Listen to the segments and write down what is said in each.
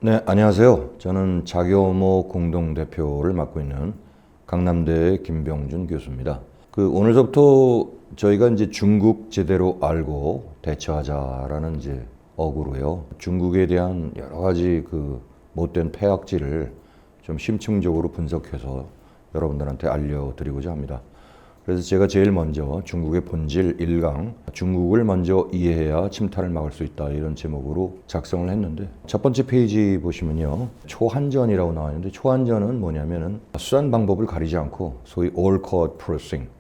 네, 안녕하세요. 저는 자교모 공동대표를 맡고 있는 강남대의 김병준 교수입니다. 오늘서부터 저희가 이제 중국 제대로 알고 대처하자라는 이제 어구로요. 중국에 대한 여러 가지 못된 폐악질을 좀 심층적으로 분석해서 여러분들한테 알려드리고자 합니다. 그래서 제가 제일 먼저 중국의 본질 1강, 중국을 먼저 이해해야 침탈을 막을 수 있다, 이런 제목으로 작성을 했는데, 첫 번째 페이지 보시면요, 초한전이라고 나와 있는데, 초한전은 뭐냐면은 수단 방법을 가리지 않고 소위 all court pressing,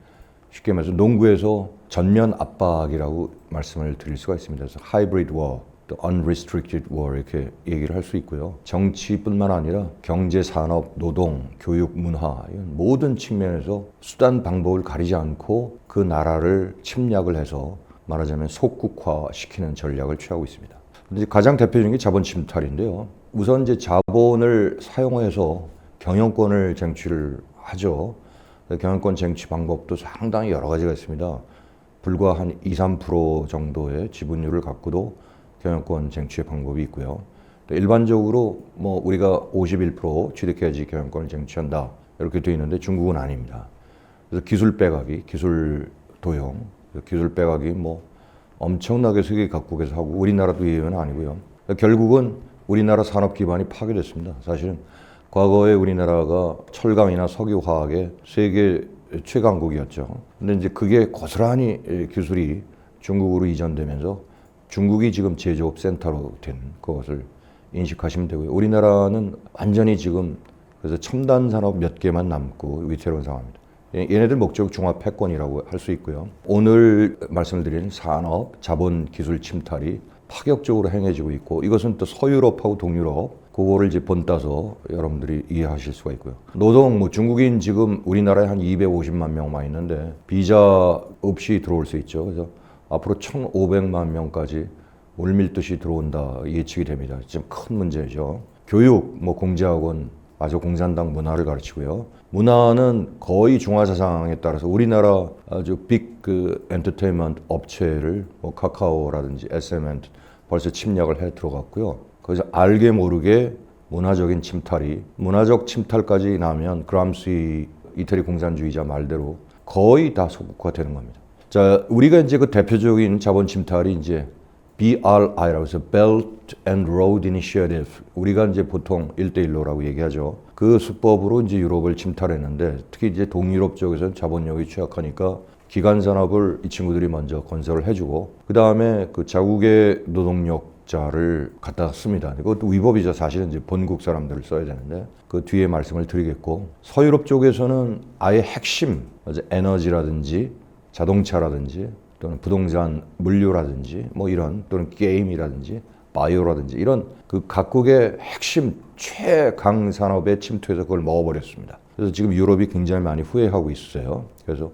쉽게 말해서 농구에서 전면 압박이라고 말씀을 드릴 수가 있습니다. 그래서 hybrid war, 또 unrestricted war 이렇게 얘기를 할 수 있고요. 정치뿐만 아니라 경제, 산업, 노동, 교육, 문화, 이런 모든 측면에서 수단 방법을 가리지 않고 그 나라를 침략을 해서 말하자면 속국화시키는 전략을 취하고 있습니다. 근데 가장 대표적인 게 자본 침탈인데요. 우선 이제 자본을 사용해서 경영권을 쟁취를 하죠. 경영권 쟁취 방법도 상당히 여러 가지가 있습니다. 불과 한 2~3% 정도의 지분율을 갖고도 경영권 쟁취의 방법이 있고요. 또 일반적으로 우리가 51% 취득해야지 경영권을 쟁취한다, 이렇게 되어 있는데 중국은 아닙니다. 그래서 기술 빼가기, 기술 도용, 기술 빼가기 엄청나게 세계 각국에서 하고, 우리나라도 예외는 아니고요. 결국은 우리나라 산업 기반이 파괴됐습니다. 사실은 과거에 우리나라가 철강이나 석유화학의 세계 최강국이었죠. 근데 이제 그게 고스란히 기술이 중국으로 이전되면서 중국이 지금 제조업 센터로 된 것을 인식하시면 되고요. 우리나라는 완전히 지금 그래서 첨단 산업 몇 개만 남고 위태로운 상황입니다. 얘네들 목적 종합 패권이라고 할 수 있고요. 오늘 말씀을 드리는 산업, 자본, 기술 침탈이 파격적으로 행해지고 있고, 이것은 또 서유럽하고 동유럽, 그거를 이제 본따서 여러분들이 이해하실 수가 있고요. 노동, 중국인 지금 우리나라에 한 250만 명만 있는데 비자 없이 들어올 수 있죠. 그래서 앞으로 1,500만 명까지 물밀듯이 들어온다 예측이 됩니다. 지금 큰 문제죠. 교육, 공제학원, 아주 공산당 문화를 가르치고요. 문화는 거의 중화사상에 따라서 우리나라 아주 빅 엔터테인먼트 업체를 카카오라든지 SM 벌써 침략을 해 들어갔고요. 거기서 알게 모르게 문화적인 침탈이, 문화적 침탈까지 나면 그람스이 이태리 공산주의자 말대로 거의 다 소국화되는 겁니다. 자, 우리가 이제 그 대표적인 자본 침탈이 이제 BRI라고 해서 Belt and Road Initiative, 우리가 이제 보통 1대1로라고 얘기하죠. 그 수법으로 이제 유럽을 침탈했는데, 특히 이제 동유럽 쪽에서는 자본력이 취약하니까 기간 산업을 이 친구들이 먼저 건설을 해주고, 그 다음에 그 자국의 노동력자를 갖다 씁니다. 이것도 위법이죠. 사실은 이제 본국 사람들을 써야 되는데, 그 뒤에 말씀을 드리겠고, 서유럽 쪽에서는 아예 핵심, 에너지라든지 자동차라든지 또는 부동산 물류라든지 이런, 또는 게임이라든지 바이오라든지 이런 그 각국의 핵심 최강 산업에 침투해서 그걸 먹어버렸습니다. 그래서 지금 유럽이 굉장히 많이 후회하고 있어요. 그래서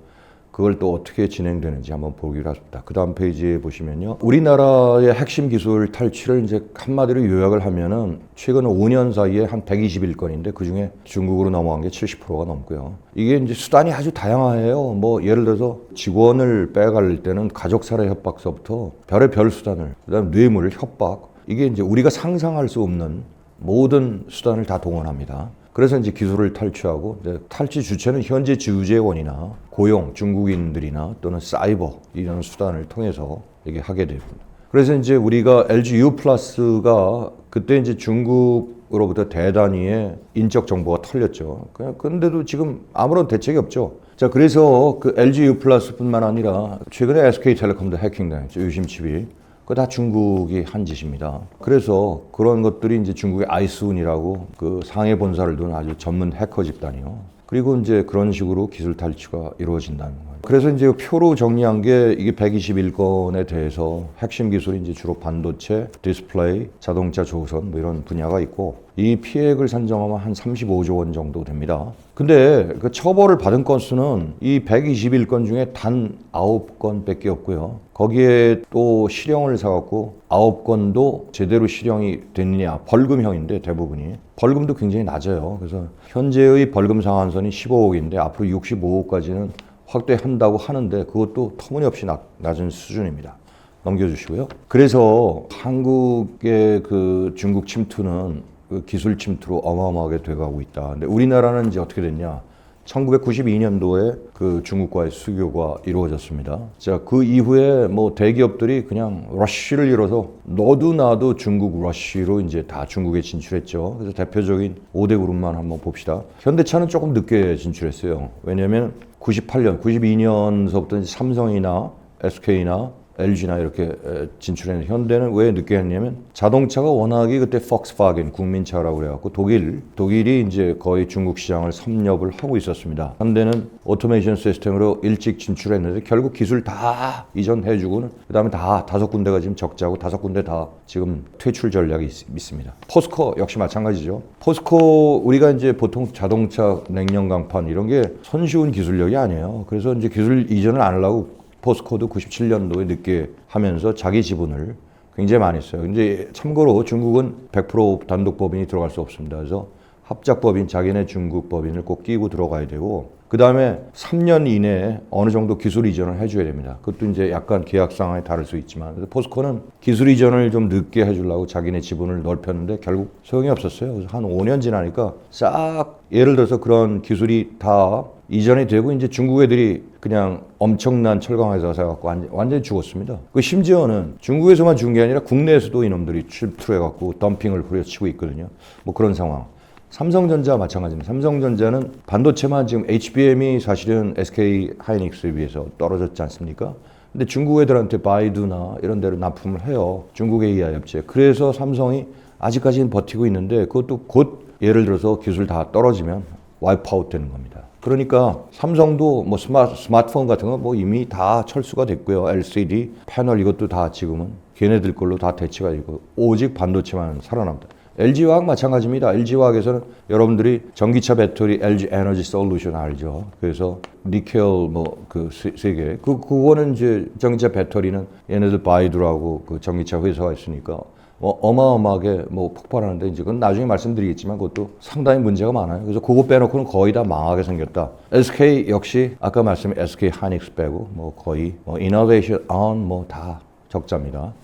그걸 또 어떻게 진행되는지 한번 보기로 합니다. 그 다음 페이지에 보시면요, 우리나라의 핵심 기술 탈취를 이제 한마디로 요약을 하면은 최근 5년 사이에 한 121건인데 그 중에 중국으로 넘어간 게 70%가 넘고요. 이게 이제 수단이 아주 다양해요. 예를 들어서 직원을 빼갈 때는 가족 살해 협박서부터 별의별 수단을, 그다음 뇌물, 협박, 이게 이제 우리가 상상할 수 없는 모든 수단을 다 동원합니다. 그래서 이제 기술을 탈취하고, 탈취 주체는 현재 주재원이나 고용, 중국인들이나 또는 사이버, 이런 수단을 통해서 이게 하게 됩니다. 그래서 이제 우리가 LG U+가 그때 이제 중국으로부터 대단위의 인적 정보가 털렸죠. 그런데도 지금 아무런 대책이 없죠. 자, 그래서 그 LG U+뿐만 아니라 최근에 SK텔레콤도 해킹당했죠. 유심칩이. 그거 다 중국이 한 짓입니다. 그래서 그런 것들이 이제 중국의 아이스운이라고 그 상해 본사를 둔 아주 전문 해커 집단이요. 그리고 이제 그런 식으로 기술 탈취가 이루어진다는 거예요. 그래서 이제 표로 정리한 게 이게 121건에 대해서 핵심 기술이 이제 주로 반도체, 디스플레이, 자동차 조선 이런 분야가 있고, 이 피해액을 산정하면 한 35조 원 정도 됩니다. 근데 그 처벌을 받은 건수는 이 121건 중에 단 9건밖에 없고요. 거기에 또 실형을 사갖고 9건도 제대로 실형이 됐느냐, 벌금형인데 대부분이. 벌금도 굉장히 낮아요. 그래서 현재의 벌금 상한선이 15억인데 앞으로 65억까지는 확대한다고 하는데 그것도 터무니없이 낮은 수준입니다. 넘겨주시고요. 그래서 한국의 그 중국 침투는 그 기술 침투로 어마어마하게 돼가고 있다. 근데 우리나라는 이제 어떻게 됐냐? 1992년도에 그 중국과의 수교가 이루어졌습니다. 자, 그 이후에 뭐 대기업들이 그냥 러쉬를 이뤄서 너도 나도 중국 러쉬로 이제 다 중국에 진출했죠. 그래서 대표적인 5대 그룹만 한번 봅시다. 현대차는 조금 늦게 진출했어요. 왜냐하면 98년, 92년서부터 이제 삼성이나 SK나 LG나 이렇게 진출했는데 현대는 왜 늦게 했냐면 자동차가 워낙에 그때 폭스바겐 국민차라고 그래갖고 독일이 이제 거의 중국 시장을 섭렵을 하고 있었습니다. 현대는 오토메이션 시스템으로 일찍 진출했는데 결국 기술 다 이전해주고는 그다음에 다 5군데가 지금 적자고 5군데 다 지금 퇴출 전략이 있습니다. 포스코 역시 마찬가지죠. 포스코 우리가 이제 보통 자동차 냉연 강판 이런 게 손쉬운 기술력이 아니에요. 그래서 이제 기술 이전을 안 하려고 포스코도 97년도에 늦게 하면서 자기 지분을 굉장히 많이 했어요. 근데 참고로 중국은 100% 단독 법인이 들어갈 수 없습니다. 그래서 합작 법인, 자기네 중국 법인을 꼭 끼고 들어가야 되고, 그 다음에 3년 이내에 어느 정도 기술 이전을 해줘야 됩니다. 그것도 이제 약간 계약 상황에 다를 수 있지만, 그래서 포스코는 기술 이전을 좀 늦게 해주려고 자기네 지분을 넓혔는데 결국 소용이 없었어요. 그래서 한 5년 지나니까 싹 예를 들어서 그런 기술이 다 이전이 되고 이제 중국 애들이 그냥 엄청난 철강 회사 사갖고 완전히 죽었습니다. 그 심지어는 중국에서만 죽은 게 아니라 국내에서도 이놈들이 출투해갖고 덤핑을 후려치고 있거든요. 뭐 그런 상황. 삼성전자 마찬가지입니다. 삼성전자는 반도체만 지금 HBM이 사실은 SK 하이닉스에 비해서 떨어졌지 않습니까? 근데 중국 애들한테 바이두나 이런 데로 납품을 해요. 중국 AI 업체. 그래서 삼성이 아직까지는 버티고 있는데 그것도 곧 예를 들어서 기술 다 떨어지면 와이프아웃 되는 겁니다. 그러니까 삼성도 뭐 스마트폰 같은 거 뭐 이미 다 철수가 됐고요. LCD, 패널 이것도 다 지금은 걔네들 걸로 다 대체가 되고 오직 반도체만 살아남다. LG화학 마찬가지입니다. LG화학에서는 여러분들이 전기차 배터리 LG 에너지 솔루션 알죠? 그래서 니켈 뭐 그 세 개. 그거는 이제 전기차 배터리는 얘네들 바이두라고 그 전기차 회사가 있으니까 어마어마하게 뭐 폭발하는데 이제 그건 나중에 말씀드리겠지만 그것도 상당히 문제가 많아요. 그래서 그거 빼놓고는 거의 다 망하게 생겼다. SK 역시 아까 말씀드린 SK 하이닉스 빼고 뭐 거의 뭐 이노베이션 온 뭐 다 적자입니다.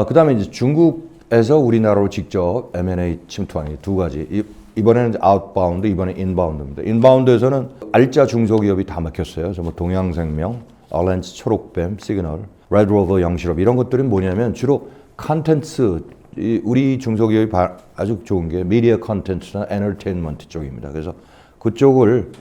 그다음에 이제 중국에서 우리나라로 직접 M&A 침투하는 게 두 가지. 이번에는 아웃바운드, 이번에 인바운드입니다. 인바운드에서는 알짜 중소기업이 다 막혔어요. 그래서 뭐 동양생명, 알렌츠, 초록뱀, 시그널, 레드로버, 영실업 이런 것들이 뭐냐면 주로 컨텐츠 우리 중소기업이 아주 좋은 게 미디어 컨텐츠나 엔터테인먼트 쪽입니다. 그래서 그쪽을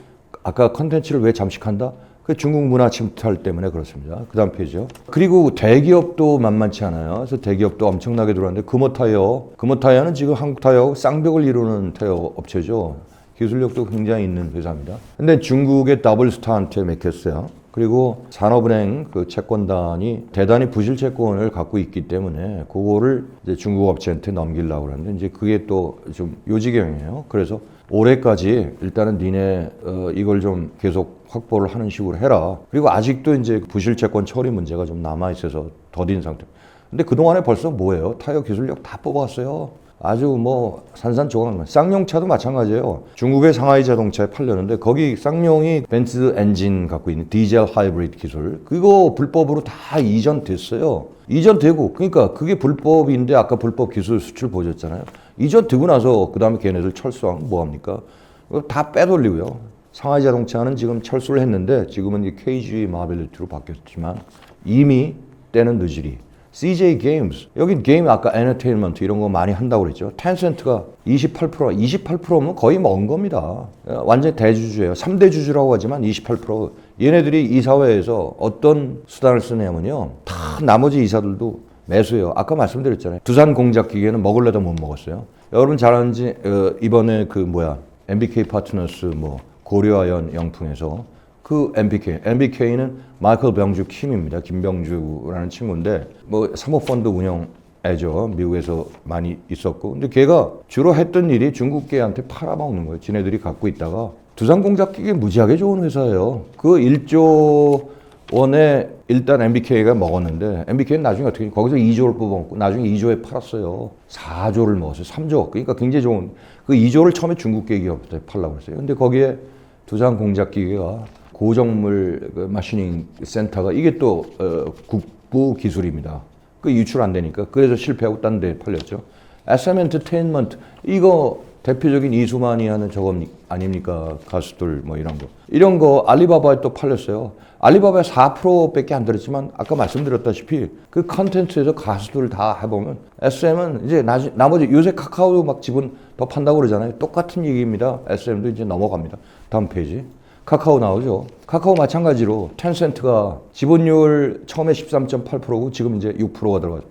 아까 컨텐츠를 왜 잠식한다? 그 중국 문화 침투할 때문에 그렇습니다. 그 다음 페이지요. 그리고 대기업도 만만치 않아요. 그래서 대기업도 엄청나게 들어왔는데 금호타이어는 지금 한국타이어하고 쌍벽을 이루는 타이어 업체죠. 기술력도 굉장히 있는 회사입니다. 근데 중국의 더블스타한테 맡겼어요. 그리고 산업은행 그 채권단이 대단히 부실 채권을 갖고 있기 때문에 그거를 이제 중국 업체한테 넘기려고 하는데 이제 그게 또 좀 요지경이에요. 그래서 올해까지 일단은 니네 이걸 좀 계속 확보를 하는 식으로 해라. 그리고 아직도 이제 부실 채권 처리 문제가 좀 남아 있어서 더딘 상태. 근데 그동안에 벌써 뭐예요? 타이어 기술력 다 뽑았어요. 아주 뭐 산산조각. 쌍용차도 마찬가지예요. 중국의 상하이 자동차에 팔렸는데 거기 쌍용이 벤츠 엔진 갖고 있는 디젤 하이브리드 기술 그거 불법으로 다 이전됐어요. 이전되고 그러니까 그게 불법인데 아까 불법 기술 수출 보셨잖아요. 이전되고 나서 그 다음에 걔네들 철수하면 뭐합니까? 다 빼돌리고요. 상하이 자동차는 지금 철수를 했는데 지금은 이 KG 마빌리티로 바뀌었지만 이미 때는 늦으리. CJ 게임즈 여기 게임 아까 엔터테인먼트 이런 거 많이 한다고 그랬죠. 텐센트가 28%면 거의 먼 겁니다. 완전히 대주주예요. 3대 주주라고 하지만 28% 얘네들이 이사회에서 어떤 수단을 쓰냐면요. 다 나머지 이사들도 매수해요. 아까 말씀드렸잖아요. 두산 공작 기계는 먹을래도 못 먹었어요. 여러분 잘 아는지 이번에 그 MBK 파트너스 고려아연 영풍에서 그 MBK는 마이클 병주 킴입니다. 김병주라는 친구인데 사모펀드 운영애죠. 미국에서 많이 있었고. 근데 걔가 주로 했던 일이 중국계한테 팔아먹는 거예요. 지네들이 갖고 있다가 두산공작기계 무지하게 좋은 회사예요. 그 1조 원에 일단 MBK가 먹었는데 MBK는 나중에 어떻게 거기서 2조를 뽑아먹고 나중에 2조에 팔았어요. 4조를 먹었어요. 3조. 그러니까 굉장히 좋은 그 2조를 처음에 중국계 기업한테 팔라고 했어요. 근데 거기에 두산공작기계가 고정물 마시닝 센터가 이게 또 국부 기술입니다. 그 유출 안 되니까 그래서 실패하고 딴 데 팔렸죠. SM 엔터테인먼트 이거 대표적인 이수만이 하는 저거 아닙니까? 가수들 뭐 이런 거 알리바바에 또 팔렸어요. 알리바바에 4%밖에 안 들었지만 아까 말씀드렸다시피 그 컨텐츠에서 가수들 다 해보면 SM은 이제 나머지 요새 카카오도 막 지분 더 판다고 그러잖아요. 똑같은 얘기입니다. SM도 이제 넘어갑니다. 다음 페이지. 카카오 나오죠. 카카오 마찬가지로 텐센트가 지분율 처음에 13.8%고 지금 이제 6%가 들어가죠.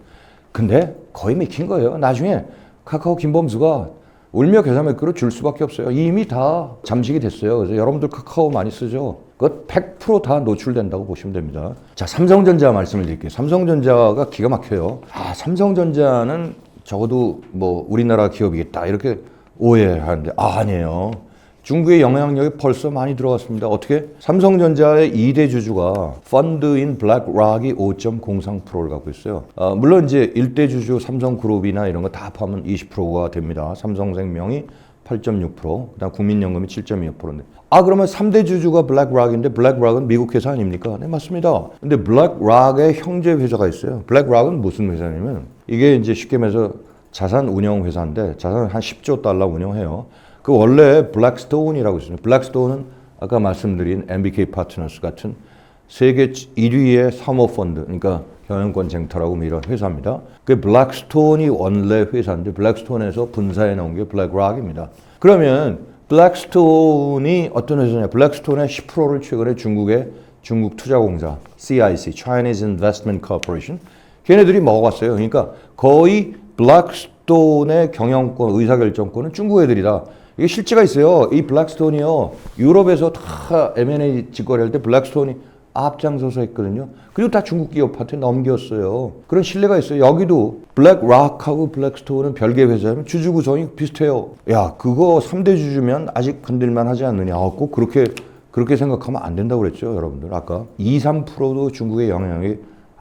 근데 거의 맥힌 거예요. 나중에 카카오 김범수가 울며 겨자 먹기로 줄 수밖에 없어요. 이미 다 잠식이 됐어요. 그래서 여러분들 카카오 많이 쓰죠. 그거 100% 다 노출된다고 보시면 됩니다. 자, 삼성전자 말씀을 드릴게요. 삼성전자가 기가 막혀요. 삼성전자는 적어도 뭐 우리나라 기업이겠다 이렇게 오해하는데 아니에요. 중국의 영향력이 벌써 많이 들어갔습니다. 어떻게? 삼성전자의 2대 주주가 펀드인 블랙락이 5.03%를 갖고 있어요. 물론 이제 1대 주주 삼성그룹이나 이런 거 다 포함하면 20%가 됩니다. 삼성생명이 8.6%, 그다음 국민연금이 7.25%인데. 그러면 3대 주주가 블랙락인데 블랙락은 미국 회사 아닙니까? 네, 맞습니다. 근데 블랙락의 형제 회사가 있어요. 블랙락은 무슨 회사냐면 이게 이제 쉽게 말해서 자산 운영 회사인데 자산 한 10조 달러 운영해요. 그 원래 블랙스톤이라고 있습니다. 블랙스톤은 아까 말씀드린 MBK 파트너스 같은 세계 1위의 사모펀드, 그러니까 경영권 쟁탈하고 뭐 이런 회사입니다. 그 블랙스톤이 원래 회사인데 블랙스톤에서 분사해 나온 게 블랙락입니다. 그러면 블랙스톤이 어떤 회사냐? 블랙스톤의 10%를 최근에 중국 투자공사 CIC, Chinese Investment Corporation, 걔네들이 먹어갔어요. 그러니까 거의 블랙스톤의 경영권, 의사결정권은 중국 애들이다. 이게 실제가 있어요. 이 블랙스톤이요. 유럽에서 다 M&A 직거래할 때 블랙스톤이 앞장서서 했거든요. 그리고 다 중국 기업한테 넘겼어요. 그런 신뢰가 있어요. 여기도 블랙락하고 블랙스톤은 별개 회사면 주주 구성이 비슷해요. 야, 그거 3대 주주면 아직 건들만 하지 않느냐. 꼭 그렇게 생각하면 안 된다고 그랬죠. 여러분들. 아까 2, 3%도 중국의 영향이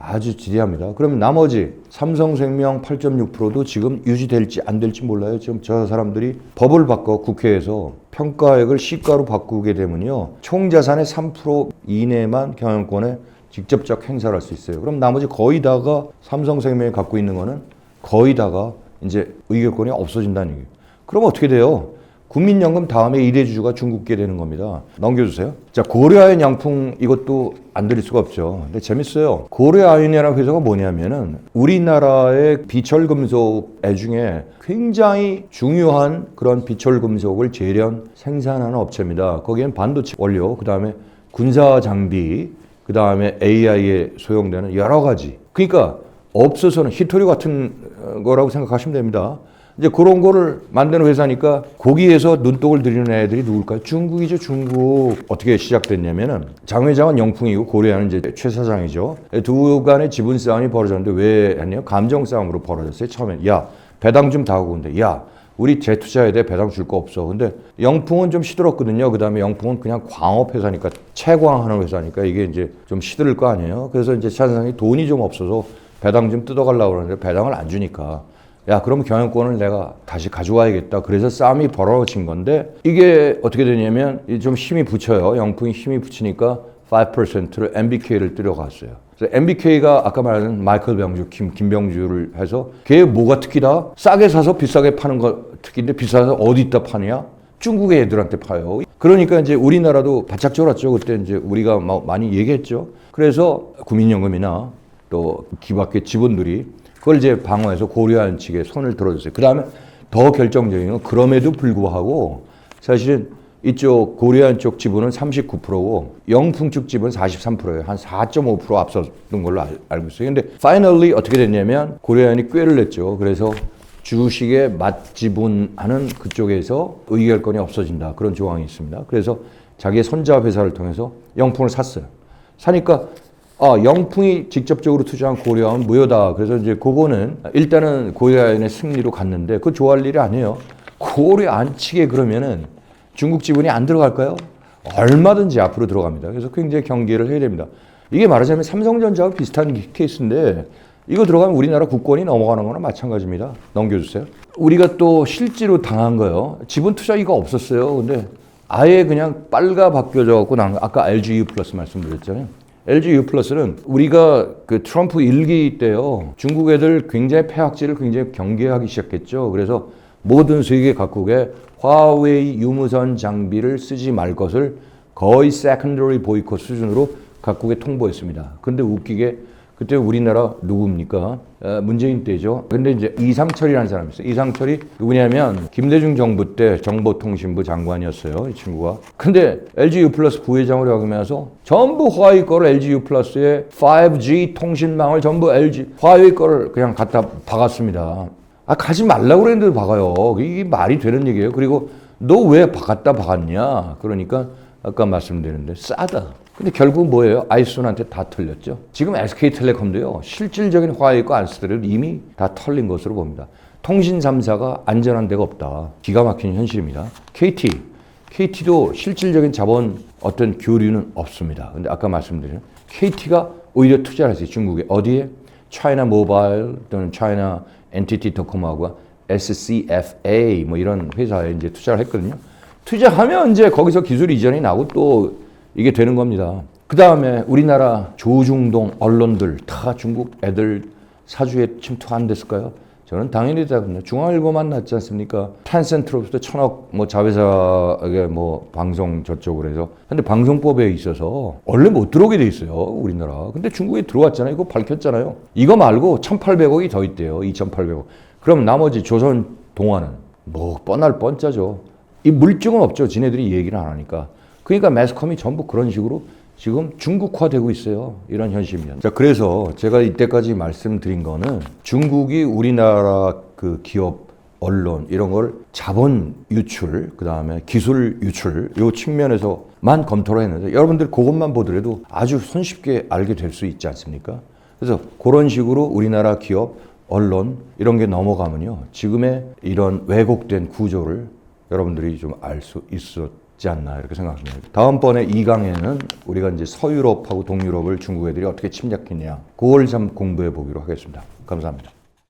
아주 지대합니다. 그러면 나머지 삼성생명 8.6%도 지금 유지될지 안 될지 몰라요. 지금 저 사람들이 법을 바꿔 국회에서 평가액을 시가로 바꾸게 되면요. 총 자산의 3% 이내만 경영권에 직접적 행사를 할 수 있어요. 그럼 나머지 거의 다가 삼성생명이 갖고 있는 거는 거의 다가 이제 의결권이 없어진다는 얘기예요. 그럼 어떻게 돼요? 국민연금 다음에 2대 주주가 중국계 되는 겁니다. 넘겨주세요. 자, 고려아연 양풍 이것도 안 드릴 수가 없죠. 근데 재밌어요. 고려아연이라는 회사가 뭐냐면은 우리나라의 비철금속 중에 굉장히 중요한 그런 비철금속을 재련 생산하는 업체입니다. 거기엔 반도체 원료, 그 다음에 군사 장비, 그 다음에 AI에 소용되는 여러 가지. 그러니까 없어서는 히토리 같은 거라고 생각하시면 됩니다. 이제 그런 거를 만드는 회사니까 거기에서 눈독을 들이는 애들이 누굴까요? 중국이죠, 중국. 어떻게 시작됐냐면은 장 회장은 영풍이고 고려아연은 이제 최 사장이죠. 두 간의 지분 싸움이 벌어졌는데 왜 했냐면 감정 싸움으로 벌어졌어요. 처음엔 야 배당 좀 다 하고 근데 야 우리 재투자해야 돼. 배당 줄 거 없어. 근데 영풍은 좀 시들었거든요. 그 다음에 영풍은 그냥 광업 회사니까 채광하는 회사니까 이게 이제 좀 시들을 거 아니에요. 그래서 이제 최 사장이 돈이 좀 없어서 배당 좀 뜯어가려고 그러는데 배당을 안 주니까 야, 그럼 경영권을 내가 다시 가져와야겠다. 그래서 싸움이 벌어진 건데 이게 어떻게 되냐면 좀 힘이 붙여요. 영풍이 힘이 붙이니까 5%를 MBK를 들여갔어요. 그래서 MBK가 아까 말한 마이클 병주, 김병주를 해서 걔 뭐가 특기다? 싸게 사서 비싸게 파는 거 특기인데 비싸서 어디다 파느냐? 중국의 애들한테 파요. 그러니까 이제 우리나라도 바짝 쫄았죠. 그때 이제 우리가 많이 얘기했죠. 그래서 국민연금이나 또 기밖의 직원들이 그걸 이제 방어해서 고려아연 측에 손을 들어줬어요. 그 다음에 더 결정적인 건 그럼에도 불구하고 사실은 이쪽 고려아연 쪽 지분은 39%고 영풍 쪽 지분은 43%예요. 한 4.5% 앞섰던 걸로 알고 있어요. 근데 파이널리 어떻게 됐냐면 고려아연이 꾀를 냈죠. 그래서 주식의 맞지분하는 그쪽에서 의결권이 없어진다. 그런 조항이 있습니다. 그래서 자기의 손자 회사를 통해서 영풍을 샀어요. 사니까 영풍이 직접적으로 투자한 고려아연 무효다. 그래서 이제 그거는 일단은 고려아연의 승리로 갔는데 그거 좋아할 일이 아니에요. 고려아연 측에 그러면은 중국 지분이 안 들어갈까요? 얼마든지 앞으로 들어갑니다. 그래서 굉장히 경계를 해야 됩니다. 이게 말하자면 삼성전자와 비슷한 케이스인데 이거 들어가면 우리나라 국권이 넘어가는 거나 마찬가지입니다. 넘겨주세요. 우리가 또 실제로 당한 거요. 지분 투자 이거 없었어요. 근데 아예 그냥 빨가 바뀌어져 갖고 아까 LGU 플러스 말씀드렸잖아요. LG U+는 우리가 그 트럼프 일기 때요. 중국 애들 굉장히 폐악질을 굉장히 경계하기 시작했죠. 그래서 모든 세계 각국에 화웨이 유무선 장비를 쓰지 말 것을 거의 세컨더리 보이콧 수준으로 각국에 통보했습니다. 근데 웃기게 그때 우리나라 누굽니까? 문재인 때죠. 근데 이제 이상철이라는 사람이 있어요. 이상철이 누구냐면 김대중 정부 때 정보통신부 장관이었어요. 이 친구가. 근데 LG U+ 부회장으로 하면서 전부 화웨이 거를 LG U+의 5G 통신망을 전부 LG 화웨이 거를 그냥 갖다 박았습니다. 아, 가지 말라고 그랬는데도 박아요. 이게 말이 되는 얘기예요. 그리고 너 왜 갖다 박았냐? 그러니까 아까 말씀드렸는데 싸다. 근데 결국 뭐예요? 아이손한테 다 털렸죠. 지금 SK텔레콤도요. 실질적인 화웨이 거 안 쓰더라도 이미 다 털린 것으로 봅니다. 통신 3사가 안전한 데가 없다. 기가 막힌 현실입니다. KT도 실질적인 자본 어떤 교류는 없습니다. 근데 아까 말씀드린 KT가 오히려 투자를 했어요. 중국에. 어디에? 차이나 모바일 또는 차이나 NTT 도코모하고 SCFA 뭐 이런 회사에 이제 투자를 했거든요. 투자하면 이제 거기서 기술 이전이 나고 또 이게 되는 겁니다. 그 다음에 우리나라 조중동 언론들 다 중국 애들 사주에 침투 안 됐을까요? 저는 당연히 답합니다. 중앙일보만 났지 않습니까? 텐센트로부터 1,000억 뭐 자회사에게 뭐 방송 저쪽으로 해서. 근데 방송법에 있어서 원래 못 들어오게 돼 있어요. 우리나라. 근데 중국에 들어왔잖아요. 이거 밝혔잖아요. 이거 말고 1,800억이 더 있대요. 2,800억. 그럼 나머지 조선 동화는 뭐 뻔할 뻔짜죠. 이 물증은 없죠. 지네들이 얘기를 안 하니까. 그러니까 매스컴이 전부 그런 식으로 지금 중국화되고 있어요. 이런 현실입니다. 자, 그래서 제가 이때까지 말씀드린 거는 중국이 우리나라 그 기업, 언론 이런 걸 자본 유출, 그 다음에 기술 유출 요 측면에서만 검토를 했는데 여러분들 그것만 보더라도 아주 손쉽게 알게 될 수 있지 않습니까? 그래서 그런 식으로 우리나라 기업, 언론 이런 게 넘어가면요. 지금의 이런 왜곡된 구조를 여러분들이 좀 알 수 있었지 않나 이렇게 생각합니다. 다음번에 2강에는 우리가 이제 서유럽하고 동유럽을 중국 애들이 어떻게 침략했냐 그걸 좀 공부해 보기로 하겠습니다. 감사합니다.